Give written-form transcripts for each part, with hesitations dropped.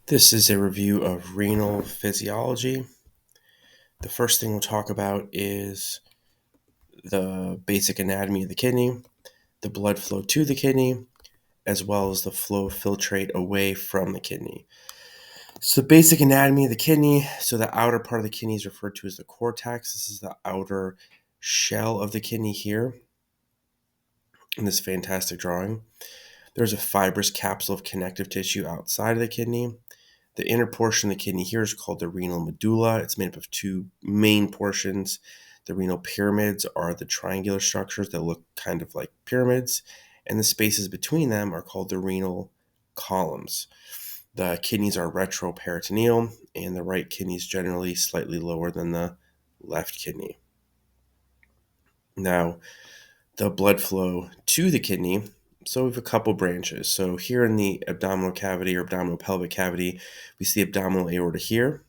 This is a review of renal physiology. The first thing we'll talk about is the basic anatomy of the kidney, the blood flow to the kidney, as well as the flow of filtrate away from the kidney. So, the basic anatomy of the kidney. So, the outer part of the kidney is referred to as the cortex. This is the outer shell of the kidney here in this fantastic drawing. There's a fibrous capsule of connective tissue outside of the kidney. The inner portion of the kidney here is called the renal medulla. It's made up of two main portions. The renal pyramids are the triangular structures that look kind of like pyramids, and the spaces between them are called the renal columns. The kidneys are retroperitoneal, and the right kidney is generally slightly lower than the left kidney. Now, the blood flow to the kidney. So we have a couple branches. So here in the abdominal cavity or abdominal pelvic cavity, we see abdominal aorta here.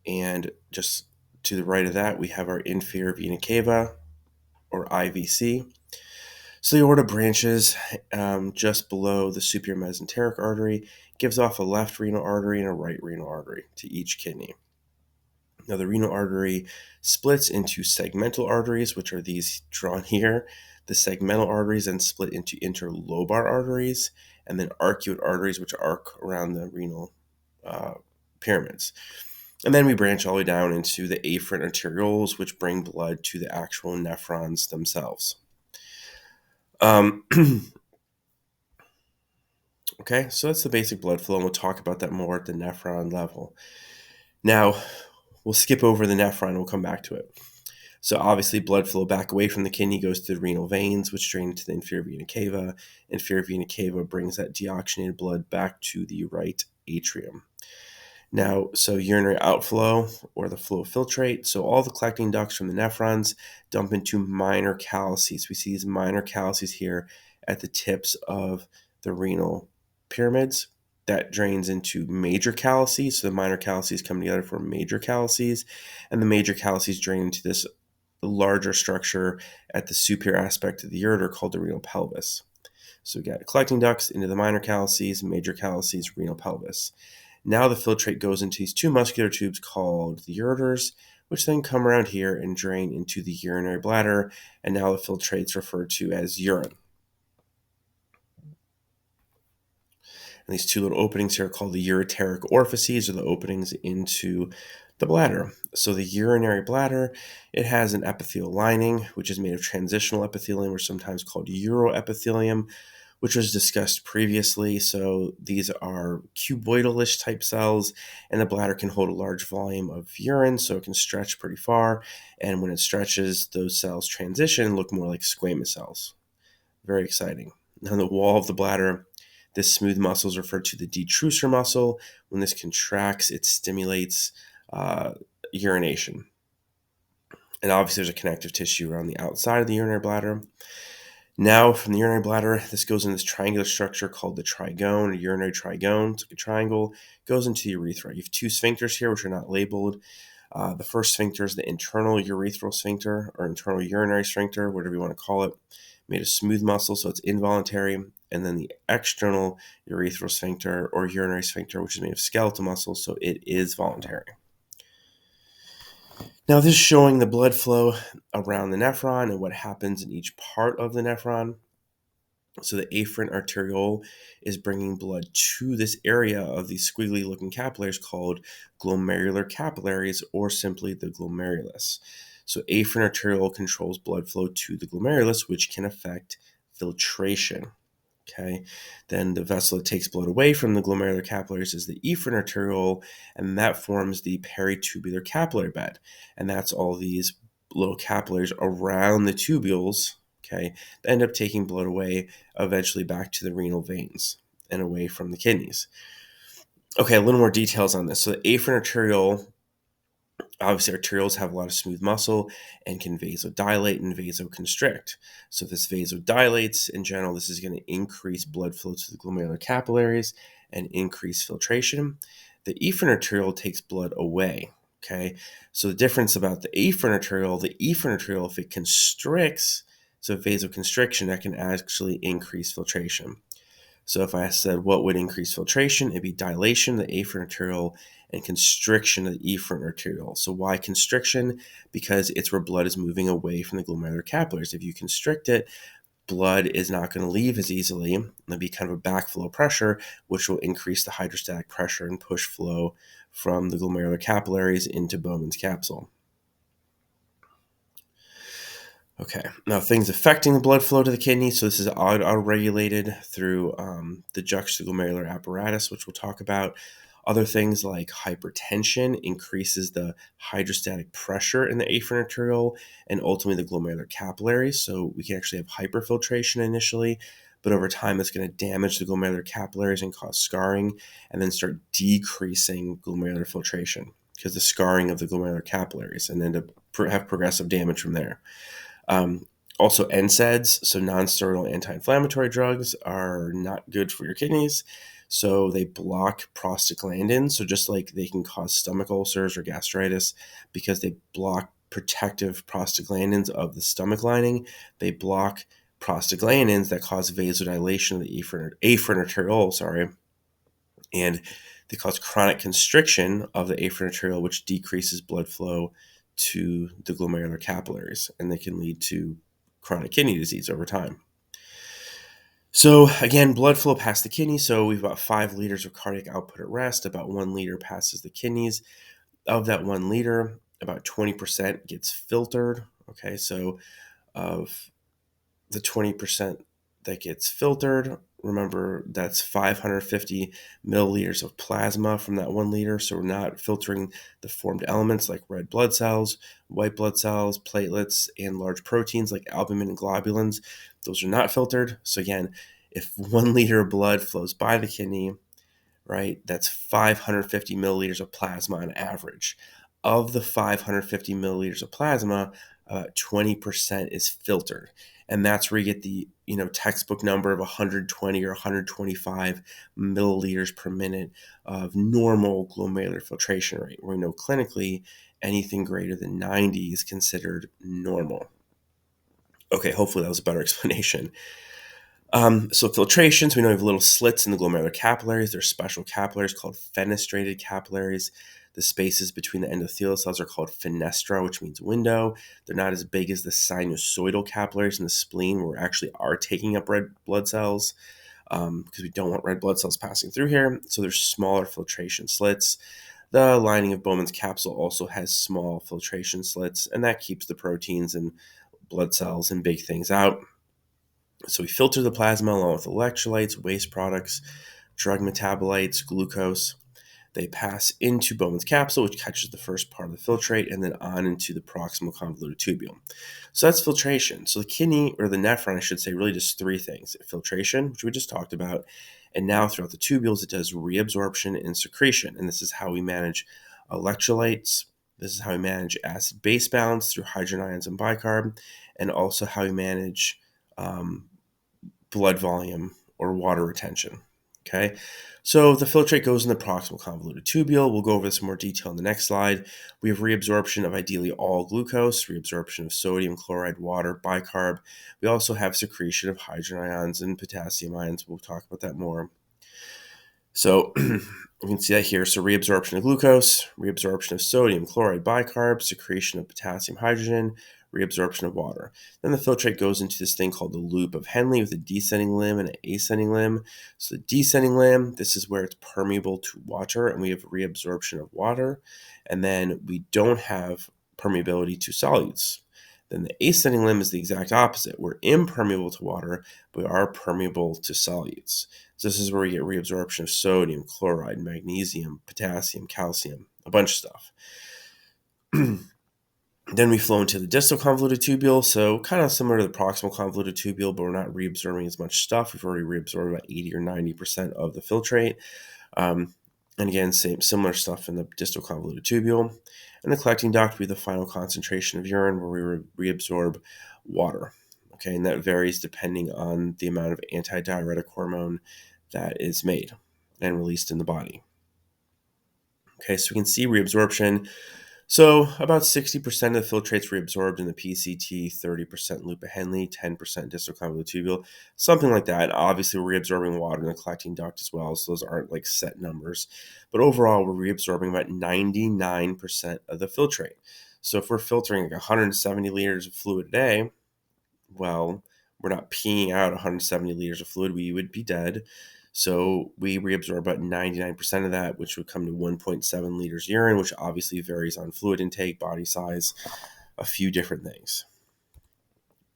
And just to the right of that, we have our inferior vena cava or IVC. So the aorta branches just below the superior mesenteric artery, gives off a left renal artery and a right renal artery to each kidney. Now, the renal artery splits into segmental arteries, which are these drawn here. The segmental arteries then split into interlobar arteries, and then arcuate arteries, which arc around the renal pyramids. And then we branch all the way down into the afferent arterioles, which bring blood to the actual nephrons themselves. Okay, so that's the basic blood flow, and we'll talk about that more at the nephron level. Now, we'll skip over the nephron and we'll come back to it. So obviously, blood flow back away from the kidney goes to the renal veins, which drain into the inferior vena cava. Inferior vena cava brings that deoxygenated blood back to the right atrium. Now, so urinary outflow or the flow of filtrate. So all the collecting ducts from the nephrons dump into minor calyces. We see these minor calyces here at the tips of the renal pyramids. That drains into major calyces. So the minor calyces come together for major calyces, and the major calyces drain into this larger structure at the superior aspect of the ureter called the renal pelvis. So we got collecting ducts into the minor calyces, major calyces, renal pelvis. Now the filtrate goes into these two muscular tubes called the ureters, which then come around here and drain into the urinary bladder, and now the filtrate's referred to as urine. And these two little openings here are called the ureteric orifices, or the openings into the bladder. So the urinary bladder, it has an epithelial lining, which is made of transitional epithelium, or sometimes called uroepithelium, which was discussed previously. So these are cuboidal-ish type cells, and the bladder can hold a large volume of urine, so it can stretch pretty far. And when it stretches, those cells transition and look more like squamous cells. Very exciting. On the wall of the bladder, this smooth muscle is referred to the detrusor muscle. When this contracts, it stimulates urination. And obviously, there's a connective tissue around the outside of the urinary bladder. Now, from the urinary bladder, this goes in this triangular structure called the trigone, or urinary trigone. It's like a triangle. It goes into the urethra. You have two sphincters here, which are not labeled. The first sphincter is the internal urethral sphincter, or internal urinary sphincter, whatever you want to call it, made of smooth muscle, so it's involuntary. And then the external urethral sphincter, or urinary sphincter, which is made of skeletal muscle, so it is voluntary. Now, this is showing the blood flow around the nephron and what happens in each part of the nephron. So the afferent arteriole is bringing blood to this area of these squiggly looking capillaries called glomerular capillaries, or simply the glomerulus. So afferent arteriole controls blood flow to the glomerulus, which can affect filtration. Okay, then the vessel that takes blood away from the glomerular capillaries is the efferent arteriole, and that forms the peritubular capillary bed. And that's all these little capillaries around the tubules, okay, that end up taking blood away eventually back to the renal veins and away from the kidneys. Okay, a little more details on this. So the afferent arteriole, obviously, arterioles have a lot of smooth muscle and can vasodilate and vasoconstrict. So if this vasodilates, in general, this is going to increase blood flow to the glomerular capillaries and increase filtration. The efferent arteriole takes blood away. Okay, so the difference about the efferent arteriole, if it constricts, so vasoconstriction, that can actually increase filtration. So if I said what would increase filtration, it'd be dilation of the afferent arteriole and constriction of the efferent arteriole. So why constriction? Because it's where blood is moving away from the glomerular capillaries. If you constrict it, blood is not going to leave as easily. There'll be kind of a backflow pressure, which will increase the hydrostatic pressure and push flow from the glomerular capillaries into Bowman's capsule. Okay, now things affecting the blood flow to the kidney. So this is auto-regulated through the juxtaglomerular apparatus, which we'll talk about. Other things like hypertension increases the hydrostatic pressure in the afferent arteriole and ultimately the glomerular capillaries. So we can actually have hyperfiltration initially, but over time it's going to damage the glomerular capillaries and cause scarring, and then start decreasing glomerular filtration because the scarring of the glomerular capillaries, and then to have progressive damage from there. Also, NSAIDs, so non-steroidal anti-inflammatory drugs, are not good for your kidneys. So they block prostaglandins. So just like they can cause stomach ulcers or gastritis because they block protective prostaglandins of the stomach lining, they block prostaglandins that cause vasodilation of the afferent arteriole, and they cause chronic constriction of the afferent arteriole, which decreases blood flow to the glomerular capillaries, and they can lead to chronic kidney disease over time. So again, blood flow past the kidney. So we've got 5 liters of cardiac output at rest. About 1 liter passes the kidneys. Of that 1 liter, about 20% gets filtered. Okay, so of the 20% that gets filtered, remember that's 550 milliliters of plasma from that 1 liter. So we're not filtering the formed elements like red blood cells, white blood cells, platelets, and large proteins like albumin and globulins. Those are not filtered. So again, if 1 liter of blood flows by the kidney, right, that's 550 milliliters of plasma on average. Of the 550 milliliters of plasma, 20% is filtered. And that's where you get the textbook number of 120 or 125 milliliters per minute of normal glomerular filtration rate. We know clinically anything greater than 90 is considered normal. Okay, hopefully that was a better explanation. So filtrations, we know we have little slits in the glomerular capillaries. There's special capillaries called fenestrated capillaries. The spaces between the endothelial cells are called fenestra, which means window. They're not as big as the sinusoidal capillaries in the spleen, where we actually are taking up red blood cells because we don't want red blood cells passing through here. So there's smaller filtration slits. The lining of Bowman's capsule also has small filtration slits, and that keeps the proteins and blood cells and big things out. So we filter the plasma along with electrolytes, waste products, drug metabolites, glucose. They pass into Bowman's capsule, which catches the first part of the filtrate, and then on into the proximal convoluted tubule. So that's filtration. So the kidney, or the nephron, I should say, really does 3 things. Filtration, which we just talked about, and now throughout the tubules, it does reabsorption and secretion. And this is how we manage electrolytes. This is how we manage acid-base balance through hydrogen ions and bicarb, and also how we manage blood volume or water retention. Okay, so the filtrate goes in the proximal convoluted tubule. We'll go over this in more detail in the next slide. We have reabsorption of ideally all glucose, reabsorption of sodium, chloride, water, bicarb. We also have secretion of hydrogen ions and potassium ions. We'll talk about that more. So you can see that here. So reabsorption of glucose, reabsorption of sodium, chloride, bicarb, secretion of potassium, hydrogen, reabsorption of water. Then the filtrate goes into this thing called the loop of Henle with a descending limb and an ascending limb. So the descending limb, this is where it's permeable to water, and we have reabsorption of water. And then we don't have permeability to solutes. Then the ascending limb is the exact opposite. We're impermeable to water, but we are permeable to solutes. So this is where we get reabsorption of sodium, chloride, magnesium, potassium, calcium, a bunch of stuff. Then we flow into the distal convoluted tubule, so kind of similar to the proximal convoluted tubule, but we're not reabsorbing as much stuff. We've already reabsorbed about 80 or 90% of the filtrate. And again, similar stuff in the distal convoluted tubule. And the collecting duct will be the final concentration of urine where we reabsorb water. Okay, and that varies depending on the amount of antidiuretic hormone that is made and released in the body. Okay, so we can see reabsorption. So about 60% of the filtrates reabsorbed in the PCT, 30% loop of Henle, 10% distal convoluted tubule, something like that. And obviously, we're reabsorbing water in the collecting duct as well, so those aren't like set numbers. But overall, we're reabsorbing about 99% of the filtrate. So if we're filtering like 170 liters of fluid a day, well, we're not peeing out 170 liters of fluid, we would be dead. So we reabsorb about 99% of that, which would come to 1.7 liters urine, which obviously varies on fluid intake, body size, a few different things.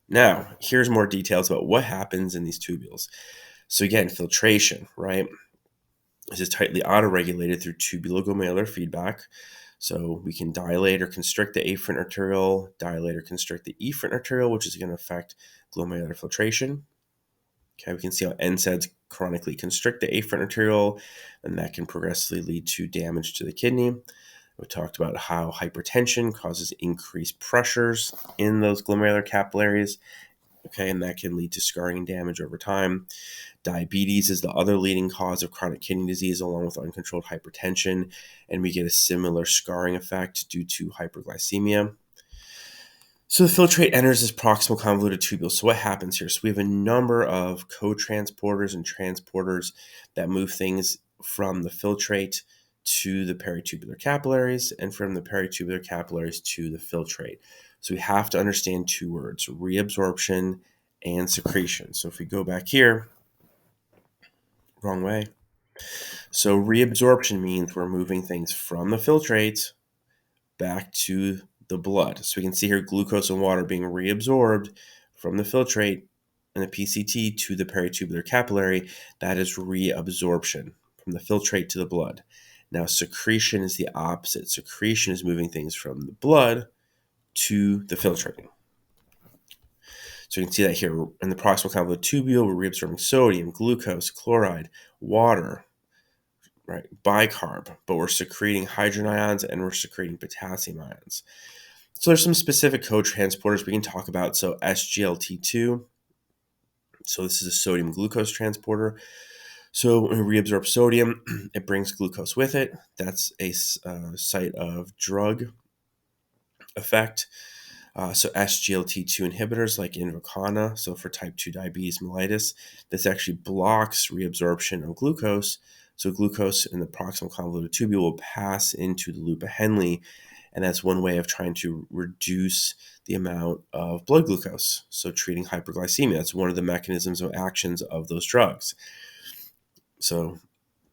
Now, here's more details about what happens in these tubules. So again, filtration, right? This is tightly autoregulated through tubuloglomerular feedback. So we can dilate or constrict the afferent arteriole, dilate or constrict the efferent arteriole, which is going to affect glomerular filtration. Okay, we can see how NSAIDs chronically constrict the afferent arteriole, and that can progressively lead to damage to the kidney. We talked about how hypertension causes increased pressures in those glomerular capillaries, okay, and that can lead to scarring and damage over time. Diabetes is the other leading cause of chronic kidney disease, along with uncontrolled hypertension, and we get a similar scarring effect due to hyperglycemia. So the filtrate enters this proximal convoluted tubule. So what happens here? So we have a number of co-transporters and transporters that move things from the filtrate to the peritubular capillaries and from the peritubular capillaries to the filtrate. So we have to understand two words, reabsorption and secretion. So if we go back here, wrong way. So reabsorption means we're moving things from the filtrates back to the blood. So we can see here glucose and water being reabsorbed from the filtrate and the PCT to the peritubular capillary. That is reabsorption from the filtrate to the blood. Now, secretion is the opposite. Secretion is moving things from the blood to the filtrate. So you can see that here in the proximal convoluted tubule, we're reabsorbing sodium, glucose, chloride, water, right, bicarb, but we're secreting hydrogen ions and we're secreting potassium ions. So there's some specific co-transporters we can talk about. So SGLT2, so this is a sodium glucose transporter. So when we reabsorb sodium, it brings glucose with it. That's a site of drug effect. So SGLT2 inhibitors like Invokana, so for type 2 diabetes mellitus, this actually blocks reabsorption of glucose. So glucose in the proximal convoluted tubule will pass into the loop of Henle, and that's one way of trying to reduce the amount of blood glucose. So treating hyperglycemia, that's one of the mechanisms of actions of those drugs. So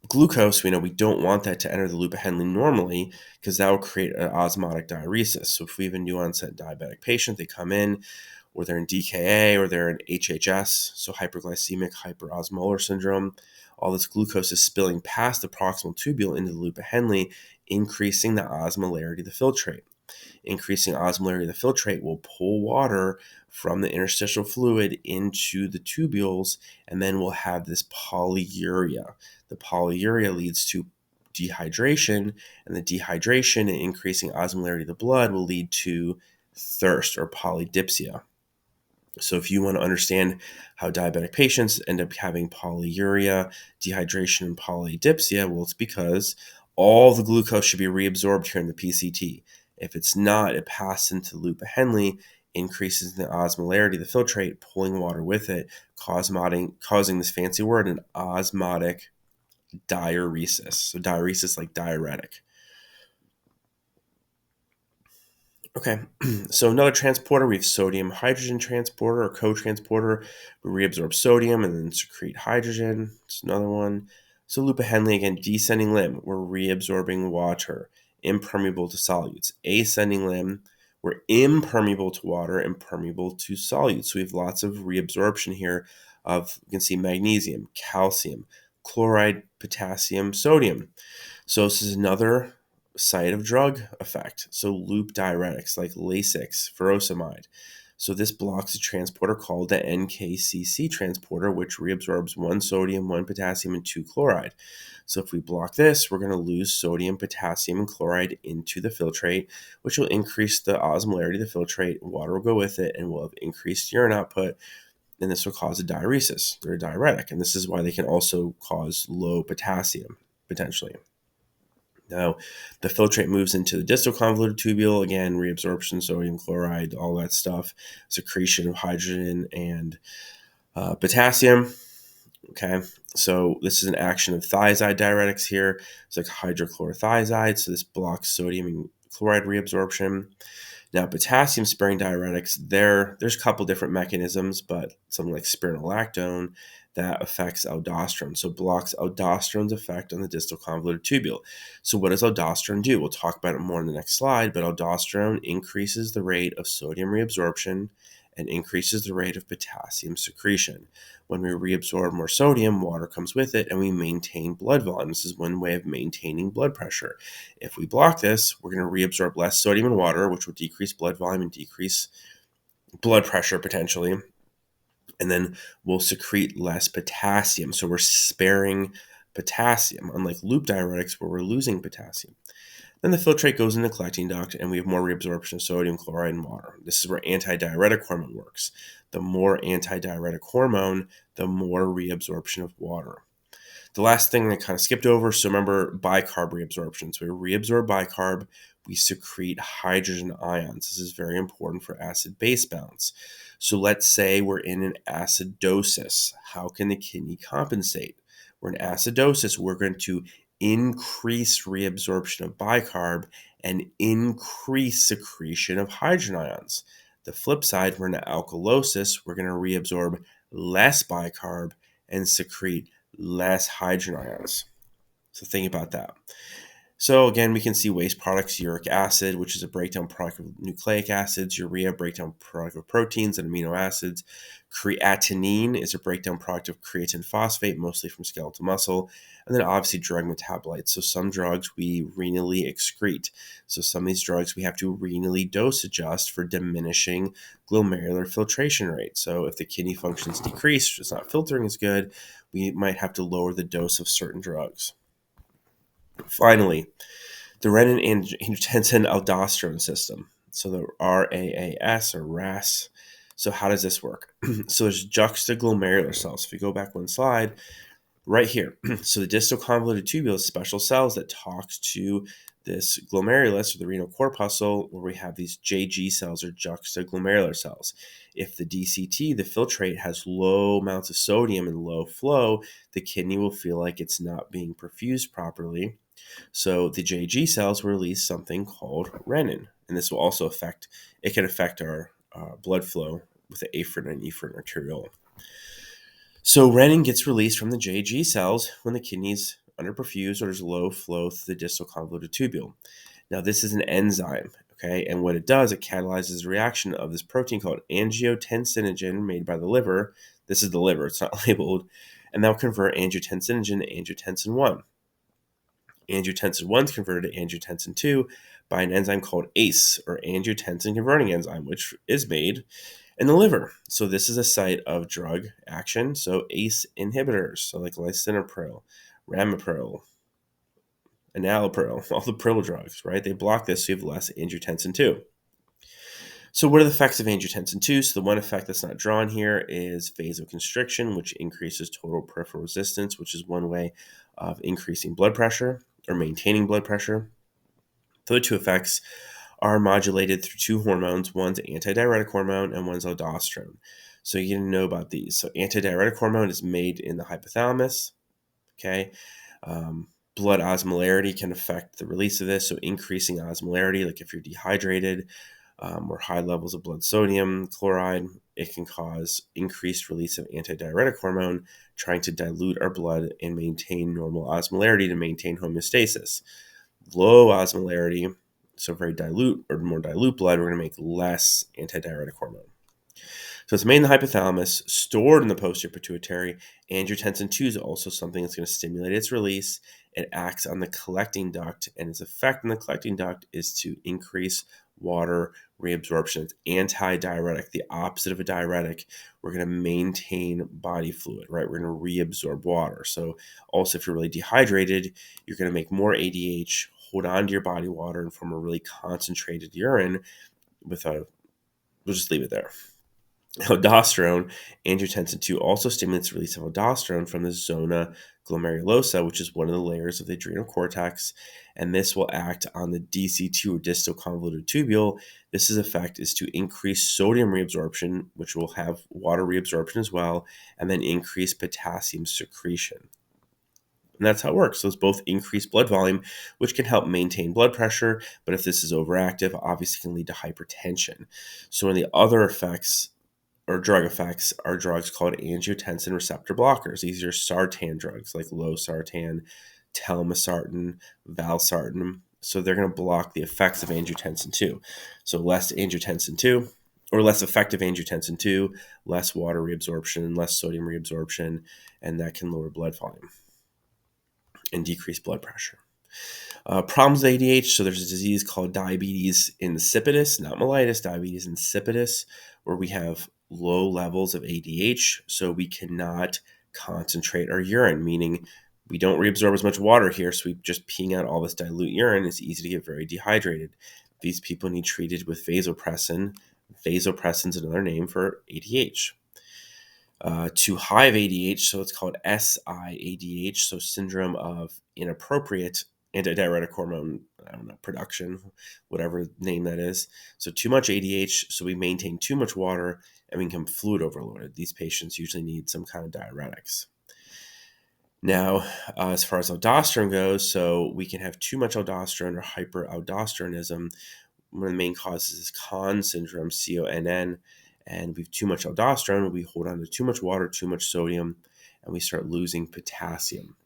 glucose, we know we don't want that to enter the loop of Henle normally because that will create an osmotic diuresis. So if we have a new onset diabetic patient, they come in, or they're in DKA, or they're in HHS, so hyperglycemic hyperosmolar syndrome, all this glucose is spilling past the proximal tubule into the loop of Henle, increasing the osmolarity of the filtrate. Increasing osmolarity of the filtrate will pull water from the interstitial fluid into the tubules, and then we'll have this polyuria. The polyuria leads to dehydration, and the dehydration and increasing osmolarity of the blood will lead to thirst or polydipsia. So if you want to understand how diabetic patients end up having polyuria, dehydration, and polydipsia, well, it's because all the glucose should be reabsorbed here in the PCT. If it's not, it passes into the loop of Henle, increases the osmolarity of the filtrate, pulling water with it, causing this fancy word, an osmotic diuresis. So diuresis like diuretic. Okay, so another transporter, we have sodium hydrogen transporter or co-transporter. We reabsorb sodium and then secrete hydrogen. It's another one. So loop of Henle, again, descending limb, we're reabsorbing water, impermeable to solutes. Ascending limb, we're impermeable to water, impermeable to solutes. So we have lots of reabsorption here of, you can see magnesium, calcium, chloride, potassium, sodium. So this is another site of drug effect. So loop diuretics like Lasix, furosemide. So this blocks a transporter called the NKCC transporter, which reabsorbs 1 sodium, 1 potassium, and 2 chloride. So if we block this, we're going to lose sodium, potassium, and chloride into the filtrate, which will increase the osmolarity of the filtrate. Water will go with it, and we'll have increased urine output. And this will cause a diuresis. They're a diuretic, and this is why they can also cause low potassium, potentially. Now, the filtrate moves into the distal convoluted tubule. Again, reabsorption, sodium chloride, all that stuff, secretion of hydrogen and potassium. Okay, so this is an action of thiazide diuretics here. It's like hydrochlorothiazide, so this blocks sodium and chloride reabsorption. Now, potassium sparing diuretics, there's a couple different mechanisms, but something like spironolactone that affects aldosterone. So blocks aldosterone's effect on the distal convoluted tubule. So what does aldosterone do? We'll talk about it more in the next slide, but aldosterone increases the rate of sodium reabsorption and increases the rate of potassium secretion. When we reabsorb more sodium, water comes with it, and we maintain blood volume. This is one way of maintaining blood pressure. If we block this, we're going to reabsorb less sodium and water, which will decrease blood volume and decrease blood pressure potentially. And then we'll secrete less potassium. So we're sparing potassium, unlike loop diuretics where we're losing potassium. Then the filtrate goes in the collecting duct, and we have more reabsorption of sodium, chloride, and water. This is where antidiuretic hormone works. The more antidiuretic hormone, the more reabsorption of water. The last thing I kind of skipped over, so remember bicarb reabsorption. So we reabsorb bicarb, we secrete hydrogen ions. This is very important for acid-base balance. So let's say we're in an acidosis. How can the kidney compensate? We're in acidosis, we're going to increase reabsorption of bicarb and increase secretion of hydrogen ions. The flip side, we're in alkalosis, we're going to reabsorb less bicarb and secrete less hydrogen ions. So think about that. So again, we can see waste products, uric acid, which is a breakdown product of nucleic acids, urea, breakdown product of proteins and amino acids. Creatinine is a breakdown product of creatine phosphate, mostly from skeletal muscle. And then obviously drug metabolites. So some drugs we renally excrete. So some of these drugs we have to renally dose adjust for diminishing glomerular filtration rate. So if the kidney function's decreased, it's not filtering as good, we might have to lower the dose of certain drugs. Finally, the renin angiotensin aldosterone system. So the RAAS or RAS. So how does this work? So there's juxtaglomerular cells. If we go back one slide, right here. So the distal convoluted tubule is special cells that talk to this glomerulus or the renal corpuscle, where we have these JG cells or juxtaglomerular cells. If the DCT, the filtrate, has low amounts of sodium and low flow, the kidney will feel like it's not being perfused properly. So the JG cells will release something called renin, and this will also can affect our blood flow with the afferent and efferent arteriole. So renin gets released from the JG cells when the kidney's underperfused or there's low flow through the distal convoluted tubule. Now this is an enzyme, okay, and what it does, it catalyzes a reaction of this protein called angiotensinogen made by the liver. This is the liver; it's not labeled, and that'll convert angiotensinogen to angiotensin 1. Angiotensin 1 is converted to angiotensin 2 by an enzyme called ACE, or angiotensin converting enzyme, which is made in the liver. So this is a site of drug action. So ACE inhibitors, so like lisinopril, ramipril, enalapril, all the pril drugs, right? They block this so you have less angiotensin 2. So what are the effects of angiotensin 2? So the one effect that's not drawn here is vasoconstriction, which increases total peripheral resistance, which is one way of increasing blood pressure or maintaining blood pressure. The other two effects are modulated through two hormones. One's antidiuretic hormone and one's aldosterone. So you need to know about these. So antidiuretic hormone is made in the hypothalamus. Okay. Blood osmolarity can affect the release of this. So increasing osmolarity, like if you're dehydrated or high levels of blood sodium chloride, it can cause increased release of antidiuretic hormone, trying to dilute our blood and maintain normal osmolarity to maintain homeostasis. Low osmolarity, so very dilute or more dilute blood, we're going to make less antidiuretic hormone. So it's made in the hypothalamus, stored in the posterior pituitary. Angiotensin 2 is also something that's going to stimulate its release. It acts on the collecting duct, and its effect on the collecting duct is to increase water reabsorption. It's anti-diuretic, the opposite of a diuretic. We're going to maintain body fluid, right? We're going to reabsorb water. So also, if you're really dehydrated, you're going to make more ADH, hold on to your body water, and form a really concentrated urine we'll just leave it there. Aldosterone, angiotensin 2 also stimulates the release of aldosterone from the zona glomerulosa, which is one of the layers of the adrenal cortex, and this will act on the DC2 or distal convoluted tubule. This effect is to increase sodium reabsorption, which will have water reabsorption as well, and then increase potassium secretion. And that's how it works. So it's both increased blood volume, which can help maintain blood pressure, but if this is overactive, obviously can lead to hypertension. So one of the other effects or drug effects are drugs called angiotensin receptor blockers. These are sartan drugs like losartan, telmisartan, valsartan. So they're going to block the effects of angiotensin 2. So less angiotensin 2 or less effective angiotensin 2, less water reabsorption, less sodium reabsorption, and that can lower blood volume and decrease blood pressure. Problems with ADH. So there's a disease called diabetes insipidus, not mellitus, diabetes insipidus, where we have low levels of ADH. So we cannot concentrate our urine, meaning we don't reabsorb as much water here. So we just peeing out all this dilute urine. It's easy to get very dehydrated. These people need treated with vasopressin. Vasopressin is another name for ADH. Too high of ADH, so it's called SIADH, so syndrome of inappropriate antidiuretic hormone, production, whatever name that is. So too much ADH, so we maintain too much water and we become fluid overloaded. These patients usually need some kind of diuretics. Now, as far as aldosterone goes, so we can have too much aldosterone or hyperaldosteronism. One of the main causes is Conn syndrome, CONN, and we have too much aldosterone. We hold on to too much water, too much sodium, and we start losing potassium.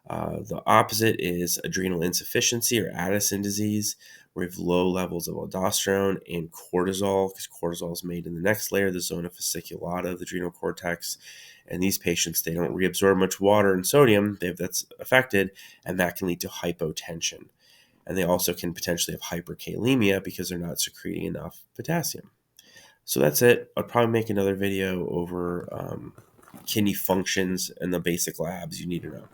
The opposite is adrenal insufficiency or Addison disease, where we have low levels of aldosterone and cortisol, because cortisol is made in the next layer, the zona fasciculata of the adrenal cortex. And these patients, they don't reabsorb much water and sodium, that's affected, and that can lead to hypotension. And they also can potentially have hyperkalemia because they're not secreting enough potassium. So that's it. I'll probably make another video over kidney functions and the basic labs you need to know.